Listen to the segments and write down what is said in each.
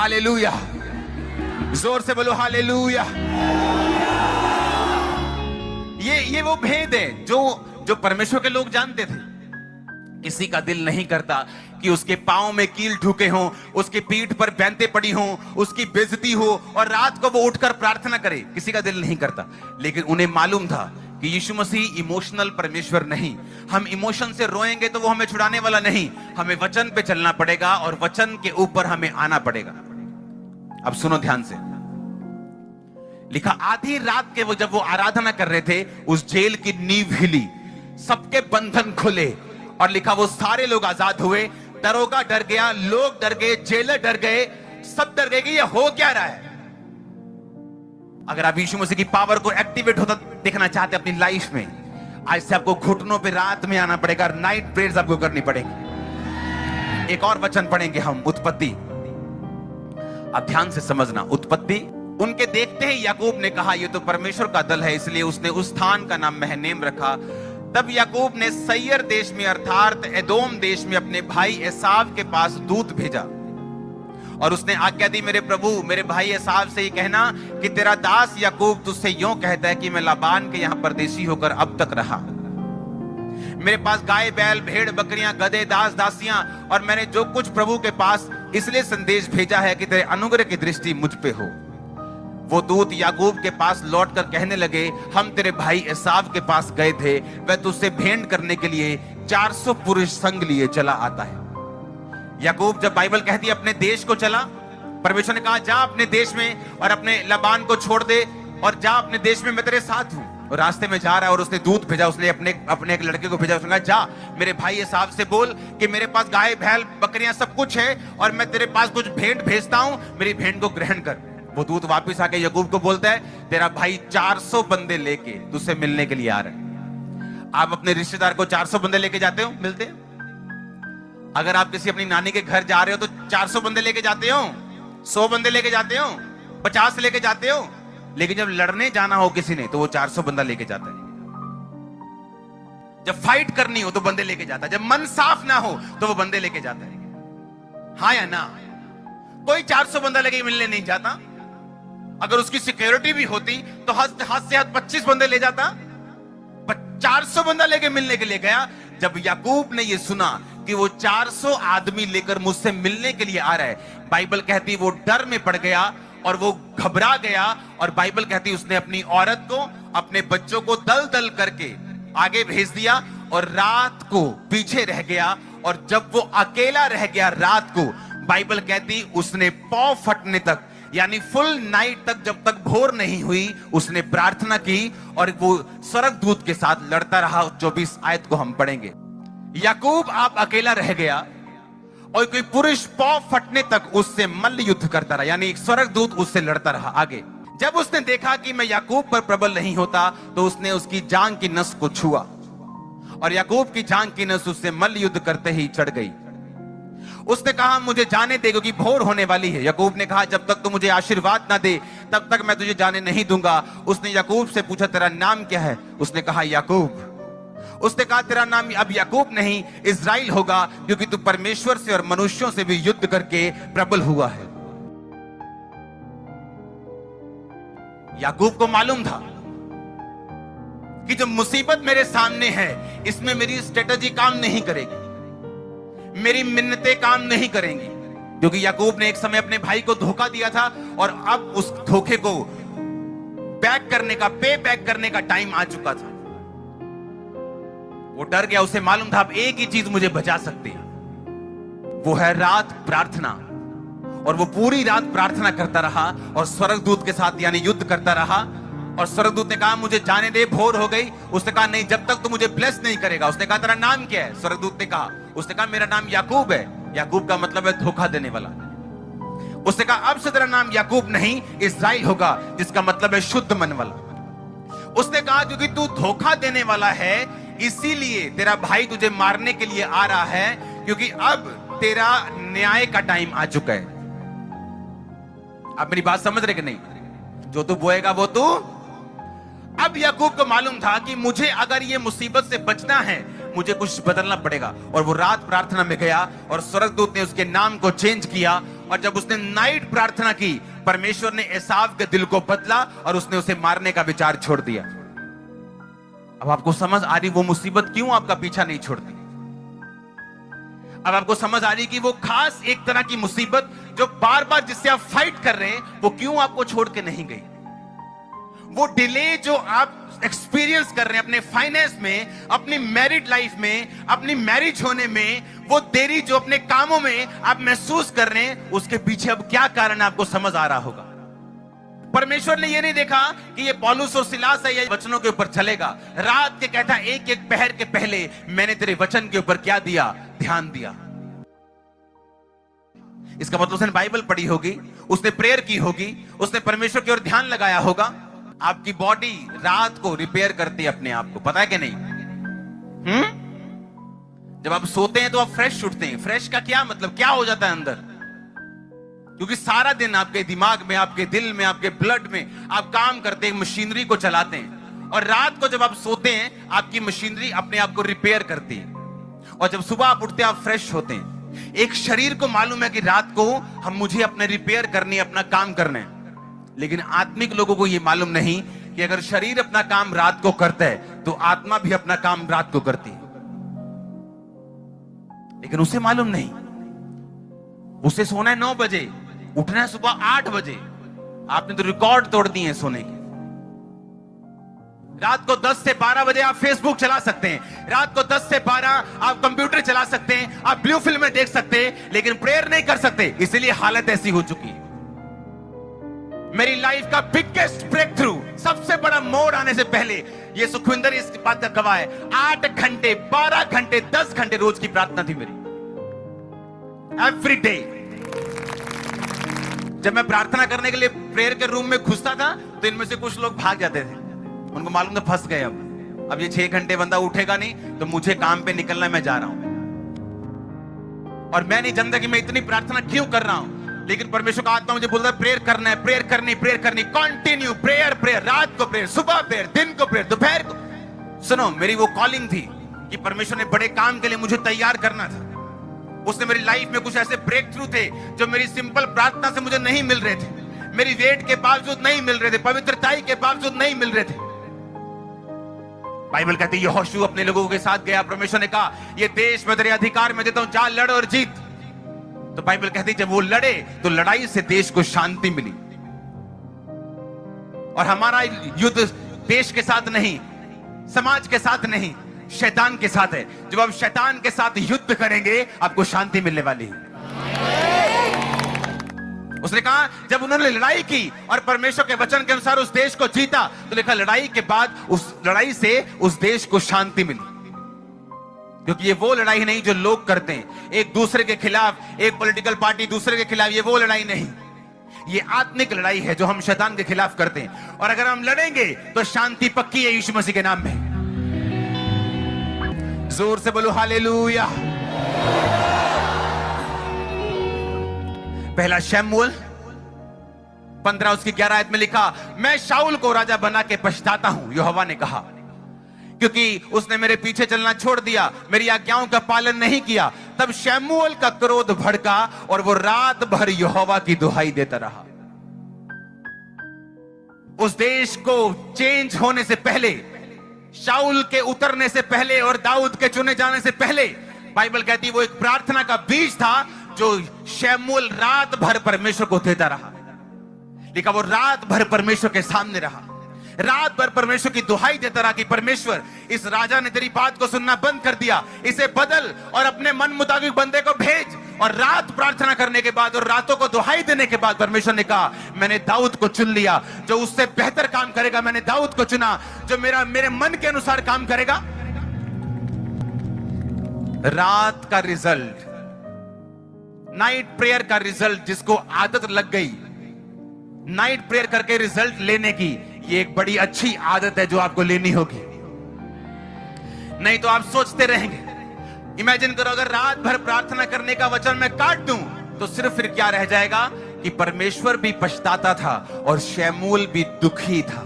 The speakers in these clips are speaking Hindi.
हालेलुया, जोर से बोलो हालेलुया। ये वो भेद है जो परमेश्वर के लोग जानते थे। किसी का दिल नहीं करता कि उसके पांव में कील ठुके हों, उसकी पीठ पर बैंतें पड़ी हों, उसकी बेइज्जती हो और रात को वो उठकर प्रार्थना करे। किसी का दिल नहीं करता, लेकिन उन्हें मालूम था कि यीशु मसीह इमोशनल परमेश्वर नहीं। हम इमोशन से रोएंगे तो वो हमें छुड़ाने वाला नहीं। हमें वचन पे चलना पड़ेगा और वचन के ऊपर हमें आना पड़ेगा। अब सुनो ध्यान से, लिखा आधी रात के जब वो आराधना कर रहे थे, उस जेल की नींव हिली, सबके बंधन खुले और लिखा वो सारे लोग आजाद हुए। दरोगा डर गया, लोग डर गए, जेलर डर गए, सब डर गए कि ये हो क्या रहा है। अगर आप यीशु मसीह की पावर को एक्टिवेट होता देखना चाहते अपनी लाइफ में, आज से आपको घुटनों पे रात में आना पड़ेगा, नाइट प्रेयर्स आपको करनी पड़ेगी। एक और वचन पढ़ेंगे हम, उत्पत्ति। अब ध्यान से समझना, उत्पत्ति। उनके देखते ही याकूब ने कहा ये तो परमेश्वर का दल है, इसलिए उसने उस स्थान का नाम महनेम रखा। तब याकूब ने सैयर देश में अर्थात एदोम देश में अपने भाई एसाव के पास दूत भेजा और उसने आज्ञा दी, मेरे प्रभु मेरे भाई एसाव से ये कहना कि तेरा दास याकूब तुझसे यूं कहता है कि मैं लाबान के यहां परदेशी होकर अब तक रहा। मेरे पास गाय बैल भेड़ बकरियां गधे दास दासियां, और मैंने जो कुछ प्रभु के पास इसलिए संदेश भेजा है कि तेरे अनुग्रह की दृष्टि मुझ पे हो। वो दूत याकूब के पास लौटकर कहने लगे, हम तेरे भाई एसाव के पास गए थे, वह तुझसे भेंट करने के लिए 400 पुरुष संग लिए चला आता है। याकूब जब बाइबल कहती है अपने देश को चला, परमेश्वर ने कहा जा अपने देश में और अपने लबान को छोड़ दे और जा अपने देश में, मैं तेरे साथ हूं। और रास्ते में जा रहा है और उसने दूत भेजा, उसने अपने एक लड़के को भेजा, उसने कहा जा मेरे भाई एसाव से बोल कि मेरे पास गाय बैल बकरियां सब कुछ है और मैं तेरे पास कुछ भेंट भेजता हूं, मेरी भेंट को ग्रहण कर। वो दूत वापस आके याकूब को बोलता है तेरा भाई 400 बंदे लेके तुझसे मिलने के लिए आ रहे हैं। आप अपने रिश्तेदार को 400 बंदे लेके जाते हो मिलते? अगर आप किसी अपनी नानी के घर जा रहे हो तो 400 बंदे लेके जाते हो, 100 बंदे लेके जाते हो, 50 लेके जाते हो। लेकिन जब लड़ने जाना हो किसी ने तो वो 400 बंदा लेके जाता है। जब फाइट करनी हो तो बंदे लेके जाता है, जब मन साफ ना हो तो वो बंदे लेके जाता है। हाँ या ना? कोई 400 बंदा लेके मिलने नहीं जाता। अगर उसकी सिक्योरिटी भी होती तो हाथ से हाथ 25 बंदे ले जाता, 400 बंदा लेके मिलने के लिए गया। जब याकूब ने ये सुना कि वो 400 आदमी लेकर मुझसे मिलने के लिए आ रहा है, बाइबल कहती वो डर में पड़ गया और वो घबरा गया। और बाइबल कहती उसने अपनी औरत को अपने बच्चों को दल दल करके आगे भेज दिया और रात को पीछे रह गया। और जब वो अकेला रह गया रात को, बाइबल कहती उसने पांव फटने तक यानी फुल नाइट तक, जब तक भोर नहीं हुई, उसने प्रार्थना की और वो स्वर्गदूत के साथ लड़ता रहा। 24 आयत को हम पढ़ेंगे। याकूब आप अकेला रह गया और कोई पुरुष पांव फटने तक उससे मल्ल युद्ध करता रहा, यानी एक स्वर्गदूत उससे लड़ता रहा आगे। जब उसने देखा कि मैं याकूब पर प्रबल नहीं होता तो उसने उसकी जांघ की नस को छुआ और याकूब की जांघ की नस उससे मल्ल युद्ध करते ही चढ़ गई। उसने कहा मुझे जाने दे क्योंकि भोर होने वाली है। याकूब ने कहा जब तक तू मुझे आशीर्वाद ना दे तब तक मैं तुझे जाने नहीं दूंगा। उसने याकूब से पूछा तेरा नाम क्या है? उसने कहा याकूब। उसने कहा तेरा नाम अब याकूब नहीं इज़राइल होगा, क्योंकि तू परमेश्वर से और मनुष्यों से भी युद्ध करके प्रबल हुआ है। याकूब को मालूम था कि जो मुसीबत मेरे सामने है इसमें मेरी स्ट्रेटजी काम नहीं करेगी, मेरी मिन्नतें काम नहीं करेंगी, क्योंकि याकूब ने एक समय अपने भाई को धोखा दिया था और अब उस धोखे को बैक करने का, पे बैक करने का टाइम आ चुका था। वो डर गया, उसे मालूम था अब एक ही चीज मुझे बचा सकती है, वो है रात प्रार्थना। और वो पूरी रात प्रार्थना करता रहा और स्वर्गदूत के साथ यानी युद्ध करता रहा। और स्वर्गदूत ने कहा मुझे जाने दे, भोर हो गई। उसने कहा नहीं, जब तक तू मुझे ब्लेस नहीं करेगा। उसने कहा तेरा नाम क्या है? स्वर्गदूत ने कहा, उसने कहा मेरा नाम याकूब है। याकूब का मतलब है धोखा देने वाला। उसने कहा अब से तेरा नाम याकूब नहीं इज़राइल होगा, जिसका मतलब है शुद्ध मन वाला। उसने कहा क्योंकि तू धोखा देने वाला है इसीलिए तेरा भाई तुझे मारने के लिए आ रहा है, क्योंकि अब तेरा न्याय का टाइम आ चुका है। आप मेरी बात समझ रहे कि नहीं? जो तू बोएगा वो तू। अब याकूब को मालूम था कि मुझे अगर ये मुसीबत से बचना है मुझे कुछ बदलना पड़ेगा। और वो रात प्रार्थना में गया और स्वर्गदूत ने उसके नाम को चेंज किया और जब उसने नाइट प्रार्थना की, परमेश्वर ने एसाव के दिल को बदला और उसने उसे मारने का विचार छोड़ दिया। अब आपको समझ आ रही वो मुसीबत क्यों आपका पीछा नहीं छोड़ती। अब आपको समझ आ रही कि वो खास एक तरह की मुसीबत जो बार बार जिससे आप फाइट कर रहे हैं, वो क्यों आपको छोड़ के नहीं गई। वो डिले जो आप एक्सपीरियंस कर रहे हैं अपने फाइनेंस में, अपनी मैरिड लाइफ में, अपनी मैरिज होने में, वो देरी जो अपने कामों में आप महसूस कर रहे हैं, उसके पीछे अब क्या कारण है आपको समझ आ रहा होगा। परमेश्वर ने ये नहीं देखा कि ये पौलुस और सिलास है, ये वचनों के ऊपर चलेगा। रात के कहता एक एक पहर के पहले मैंने तेरे वचन के ऊपर क्या दिया, ध्यान दिया। इसका मतलब उसने बाइबल पढ़ी होगी, उसने प्रेयर की होगी, उसने परमेश्वर की ओर ध्यान लगाया होगा। आपकी बॉडी रात को रिपेयर करती है अपने आप को, पता है कि नहीं? जब आप सोते हैं तो आप फ्रेश उठते हैं। फ्रेश का क्या मतलब, क्या हो जाता है अंदर? क्योंकि सारा दिन आपके दिमाग में, आपके दिल में, आपके ब्लड में आप काम करते हैं, मशीनरी को चलाते हैं। और रात को जब आप सोते हैं, आपकी मशीनरी अपने आप को रिपेयर करती है। और जब सुबह आप उठते हैं, आप फ्रेश होते हैं। एक शरीर को मालूम है कि रात को मुझे अपने रिपेयर करनी है, अपना काम करना है। लेकिन आत्मिक लोगों को यह मालूम नहीं कि अगर शरीर अपना काम रात को करता है तो आत्मा भी अपना काम रात को करती है। लेकिन उसे मालूम नहीं, उसे सोना है 9 बजे, उठना है सुबह 8 बजे। आपने तो रिकॉर्ड तोड़ दिए हैं सोने के। रात को 10 से 12 बजे आप फेसबुक चला सकते हैं, रात को 10 से 12 आप कंप्यूटर चला सकते हैं, आप ब्लू फिल्में देख सकते हैं, लेकिन प्रेयर नहीं कर सकते। इसलिए हालत ऐसी हो चुकी है। मेरी लाइफ का बिगेस्ट ब्रेक थ्रू, सबसे बड़ा मोड़ आने से पहले, ये सुखविंदर इस बात का गवाह है, 8 घंटे, 12 घंटे, 10 घंटे रोज की प्रार्थना थी मेरी, एवरी डे। जब मैं प्रार्थना करने के लिए प्रेयर के रूम में घुसता था तो इनमें से कुछ लोग भाग जाते थे। उनको मालूम था फंस गए, अब ये 6 घंटे बंदा उठेगा नहीं तो मुझे काम पे निकलना, मैं जा रहा हूं। और मैं नहीं जानता कि मैं इतनी प्रार्थना क्यों कर रहा हूं, लेकिन परमेश्वर का आत्मा मुझे बोलता है प्रेयर करना है, प्रेयर करनी, कंटिन्यू प्रेयर, रात को प्रेयर, सुबह प्रेयर, दिन को प्रेयर, दोपहर को। सुनो, मेरी वो कॉलिंग थी कि परमेश्वर ने बड़े काम के लिए मुझे तैयार करना था। उसने मेरी लाइफ में कुछ ऐसे ब्रेक थ्रू थे जो मेरी सिंपल प्रार्थना से मुझे नहीं मिल रहे थे, मेरी वेट के बावजूद नहीं मिल रहे थे, पवित्रताई के बावजूद नहीं मिल रहे थे। बाइबल कहती है यहोशू अपने लोगों के साथ गया, परमेश्वर ने कहा ये देश मैं तेरे अधिकार में देता हूं, जा लड़ और जीत। तो बाइबल कहती है जब वो लड़े तो लड़ाई से देश को शांति मिली। और हमारा युद्ध देश के साथ नहीं, समाज के साथ नहीं, शैतान के साथ है। जब आप शैतान के साथ युद्ध करेंगे आपको शांति मिलने वाली है। उसने कहा जब उन्होंने लड़ाई की और परमेश्वर के वचन के अनुसार उस देश को जीता, तो लिखा लड़ाई के बाद उस लड़ाई से उस देश को शांति मिली। क्योंकि ये वो लड़ाई नहीं जो लोग करते हैं, एक दूसरे के खिलाफ, एक पॉलिटिकल पार्टी दूसरे के खिलाफ, ये वो लड़ाई नहीं। ये आत्मिक लड़ाई है जो हम शैतान के खिलाफ करते हैं। और अगर हम लड़ेंगे तो शांति पक्की है यीशु मसीह के नाम में। जोर से बोलो हालेलुया। पहला शमूएल 15 उसकी 11 आयत में लिखा, मैं शाऊल को राजा बना के पछताता हूं, यहोवा ने कहा, क्योंकि उसने मेरे पीछे चलना छोड़ दिया, मेरी आज्ञाओं का पालन नहीं किया। तब शमूएल का क्रोध भड़का और वो रात भर यहोवा की दुहाई देता रहा। उस देश को चेंज होने से पहले, शाऊल के उतरने से पहले और दाऊद के चुने जाने से पहले, बाइबल कहती है वो एक प्रार्थना का बीज था जो शमूएल रात भर परमेश्वर को देता रहा। लिखा वो रात भर परमेश्वर के सामने रहा, रात भर परमेश्वर की दुहाई देता रहा कि परमेश्वर इस राजा ने तेरी बात को सुनना बंद कर दिया, इसे बदल और अपने मन मुताबिक बंदे को भेज। और रात प्रार्थना करने के बाद और रातों को दुहाई देने के बाद परमेश्वर ने कहा मैंने दाऊद को चुन लिया जो उससे बेहतर काम करेगा। मैंने दाऊद को चुना जो मेरे मन के अनुसार काम करेगा। रात का रिजल्ट, नाइट प्रेयर का रिजल्ट, जिसको आदत लग गई नाइट प्रेयर करके रिजल्ट लेने की, ये एक बड़ी अच्छी आदत है जो आपको लेनी होगी। नहीं तो आप सोचते रहेंगे। इमेजिन करो अगर रात भर प्रार्थना करने का वचन मैं काट दूं तो सिर्फ फिर क्या रह जाएगा कि परमेश्वर भी पछताता था और शमूएल भी दुखी था।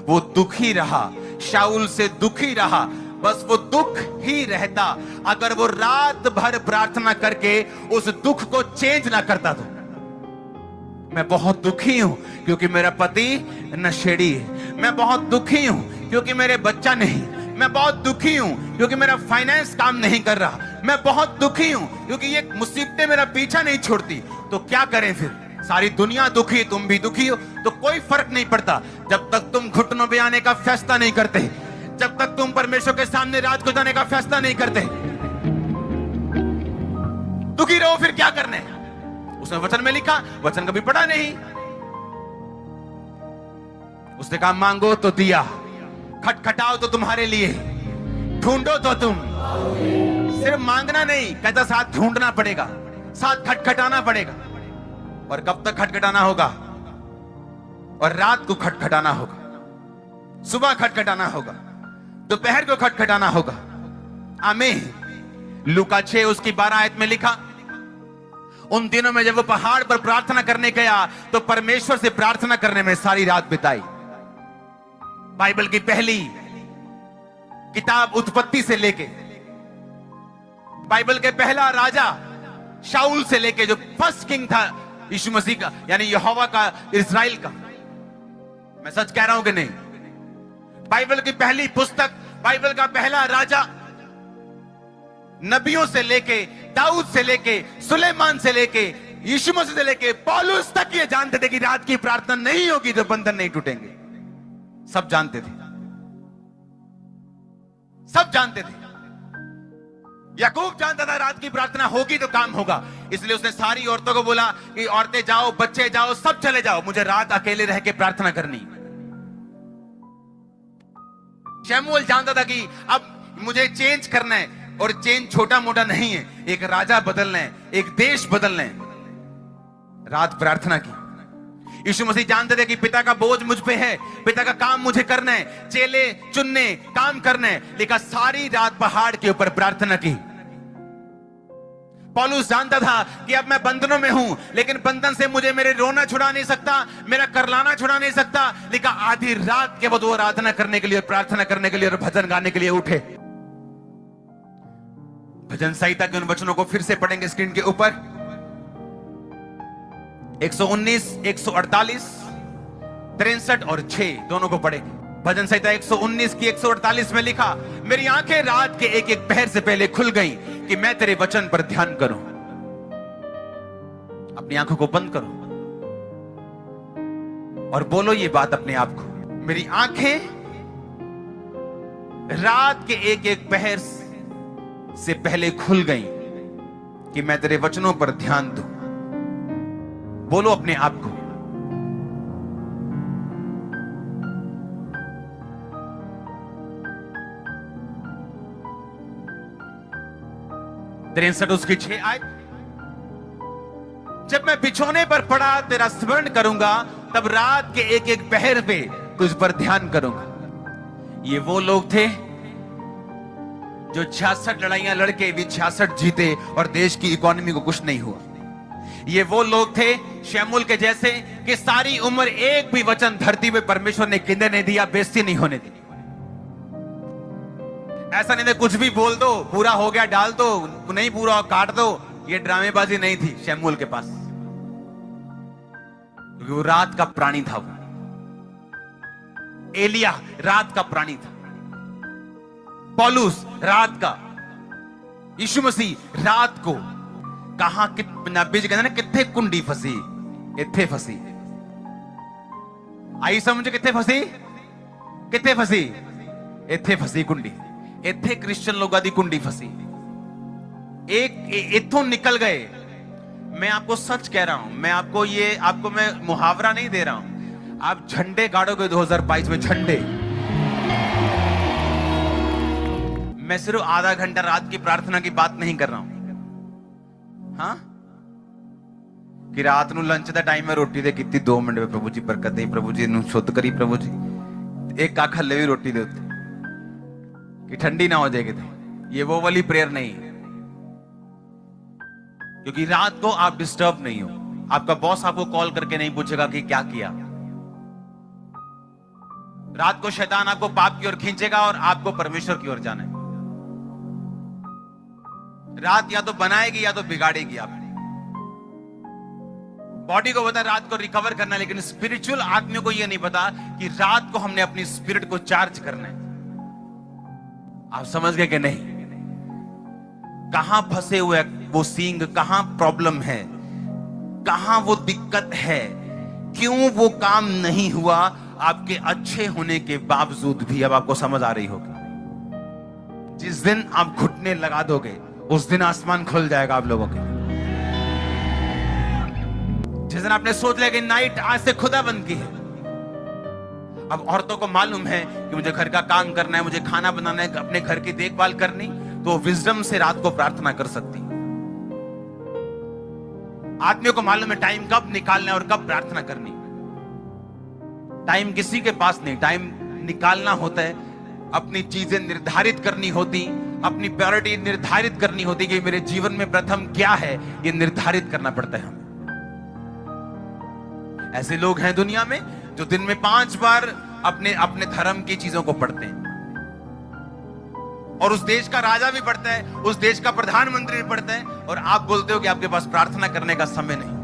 वो दुखी रहा, शाऊल से दुखी रहा, बस वो दुख ही रहता अगर वो रात भर प्रार्थना करके उस दुख को चेंज ना करता। तो मैं बहुत दुखी हूं क्योंकि मेरा पति नशेड़ी है। मैं बहुत दुखी हूं क्योंकि मेरे बच्चा नहीं। मैं बहुत दुखी हूं क्योंकि मेरा फाइनेंस काम नहीं कर रहा। मैं बहुत दुखी हूं क्योंकि ये मुसीबतें मेरा पीछा नहीं छोड़ती। तो क्या करें फिर? सारी दुनिया दुखी, तुम भी दुखी हो, तो कोई फर्क नहीं पड़ता जब तक तुम घुटनों पे आने का फैसला नहीं करते, जब तक तुम परमेश्वर के सामने रात गुजारने का फैसला नहीं करते। दुखी रहो, फिर क्या करने? उसने वचन में लिखा, वचन कभी पढ़ा नहीं। उसने कहा मांगो तो दिया, खटखटाओ तो तुम्हारे लिए, ढूंढो तो तुम। सिर्फ मांगना नहीं, कहता साथ ढूंढना पड़ेगा, साथ खटखटाना पड़ेगा। और कब तक खटखटाना होगा? और रात को खटखटाना होगा, सुबह खटखटाना होगा, दोपहर को खटखटाना होगा। आमीन। लूका 6 उसकी 12 आयत में लिखा, उन दिनों में जब वो पहाड़ पर प्रार्थना करने गया तो परमेश्वर से प्रार्थना करने में सारी रात बिताई। बाइबल की पहली किताब उत्पत्ति से लेके, बाइबल के पहला राजा शाऊल से लेके, जो फर्स्ट किंग था यीशु मसीह का, यानी यहोवा का, इस्राएल का। मैं सच कह रहा हूं कि नहीं? बाइबल की पहली पुस्तक, बाइबल का पहला राजा, नबियों से लेके, दाऊद से लेके, सुलेमान से लेके, यीशु मसीह से लेके पौलुस तक ये जानते थे कि रात की प्रार्थना नहीं होगी तो बंधन नहीं टूटेंगे। सब जानते थे, सब जानते थे। याकूब जानता था रात की प्रार्थना होगी तो काम होगा, इसलिए उसने सारी औरतों को बोला कि औरतें जाओ, बच्चे जाओ, सब चले जाओ, मुझे रात अकेले रह के प्रार्थना करनी। शमूएल जानता था कि अब मुझे चेंज करना है, और चेंज छोटा मोटा नहीं है, एक राजा बदलना है, एक देश बदलना है। रात प्रार्थना की। यीशु मसीह जानते थे कि पिता का बोझ मुझ पे है, पिता का काम मुझे करना है, चेले चुनने, काम करना है, लेकिन सारी रात पहाड़ के ऊपर प्रार्थना की। पौलुस जानता था कि अब मैं बंधनों में हूं, लेकिन बंधन से मुझे मेरे रोना छुड़ा नहीं सकता, मेरा करलाना छुड़ा नहीं सकता, लेकिन आधी रात के बाद वो आराधना करने के लिए, प्रार्थना करने के लिए और भजन गाने के लिए उठे। भजन संहिता के उन वचनों को फिर से पढ़ेंगे स्क्रीन के ऊपर। 119, 148, 63 और 6 दोनों को पढ़ेंगे। भजन संहिता 119 की 148 में लिखा, मेरी आंखें रात के एक एक पहर से पहले खुल गईं कि मैं तेरे वचन पर ध्यान करूं। अपनी आंखों को बंद करो और बोलो ये बात अपने आप को, मेरी आंखें रात के एक एक पहर से पहले खुल गईं कि मैं तेरे वचनों पर ध्यान दूं। बोलो अपने आप को। तिरसठ उसकी 6 आयत, जब मैं बिछोने पर पड़ा तेरा स्मरण करूंगा, तब रात के एक एक पहर पे तुझ पर ध्यान करूंगा। ये वो लोग थे जो 66 लड़ाइयां लड़के भी 66 जीते और देश की इकोनॉमी को कुछ नहीं हुआ। ये वो लोग थे शमूएल के जैसे कि सारी उम्र एक भी वचन धरती पे परमेश्वर ने गिनने नहीं दिया, बेइज्जती नहीं होने दी। ऐसा नहीं था कुछ भी बोल दो, पूरा हो गया डाल दो, नहीं पूरा काट दो। ये ड्रामेबाजी नहीं थी शमूएल के पास, क्योंकि वो रात का प्राणी था। वो एलिया रात का प्राणी था, पौलुस रात का, यीशु मसीह रात को। कहां पंजाबी जी कहते ना, किथे कुंडी फसी, इत्थे फसी। आई समझ, किथे फसी, किथे फसी, इत्थे फसी कुंडी। इत्थे क्रिश्चियन लोगों की कुंडी फसी। एक इत्थों निकल गए। मैं आपको सच कह रहा हूं, मैं आपको मैं मुहावरा नहीं दे रहा हूं। आप झंडे गाड़ोगे 2022 में, झंडे। मैं सिर्फ आधा घंटा रात की प्रार्थना की बात नहीं कर रहा हूं, हाँ, कि रात ਨੂੰ लंच ਦਾ टाइम है, रोटी दे ਕੀਤੀ 2 मिनट में प्रभु जी बरकत दे, प्रभु जी ਨੂੰ शुद्ध करी, प्रभु जी एक ਕੱਖ हल्ले भी रोटी दे उत्ते कि ठंडी ना हो जाए किते। ये वो वाली प्रेयर नहीं, क्योंकि रात को आप डिस्टर्ब नहीं हो। आपका बॉस आपको कॉल करके नहीं पूछेगा कि क्या किया। रात को शैतान आपको पाप की ओर खींचेगा और आपको परमेश्वर की ओर जाना है। रात या तो बनाएगी या तो बिगाड़ेगी। आप बॉडी को पता है रात को रिकवर करना है, लेकिन स्पिरिचुअल आदमियों को यह नहीं पता कि रात को हमने अपनी स्पिरिट को चार्ज करना है। आप समझ गए कि नहीं? कहां फंसे हुए वो सींग, कहां प्रॉब्लम है, कहां वो दिक्कत है, क्यों वो काम नहीं हुआ, आपके अच्छे होने के बावजूद भी। अब आपको समझ आ रही होगी। जिस दिन आप घुटने लगा दोगे उस दिन आसमान खुल जाएगा आप लोगों के। जिस दिन आपने सोच लिया कि नाइट आज से खुदा बंद की है। अब औरतों को मालूम है कि मुझे घर का काम करना है, मुझे खाना बनाना है, अपने घर की देखभाल करनी, तो विजडम से रात को प्रार्थना कर सकती। आदमियों को मालूम है टाइम कब निकालना है और कब प्रार्थना करनी। टाइम किसी के पास नहीं, टाइम निकालना होता है, अपनी चीजें निर्धारित करनी होती, अपनी प्रायोरिटी निर्धारित करनी होती कि मेरे जीवन में प्रथम क्या है, यह निर्धारित करना पड़ता है हमें। ऐसे लोग हैं दुनिया में जो दिन में 5 बार अपने अपने धर्म की चीजों को पढ़ते हैं, और उस देश का राजा भी पढ़ता है, उस देश का प्रधानमंत्री भी पढ़ता है, और आप बोलते हो कि आपके पास प्रार्थना करने का समय नहीं।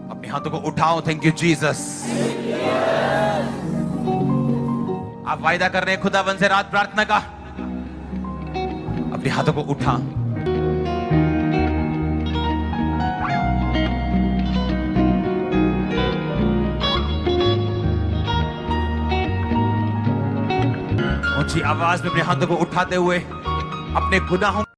अपने हाथों को उठाओ, थैंक यू जीसस। आप वायदा कर रहे हैं खुदाबंद से रात प्रार्थना का, अपने हाथों को उठा। ऊंची आवाज में अपने हाथों को उठाते हुए अपने गुनाहों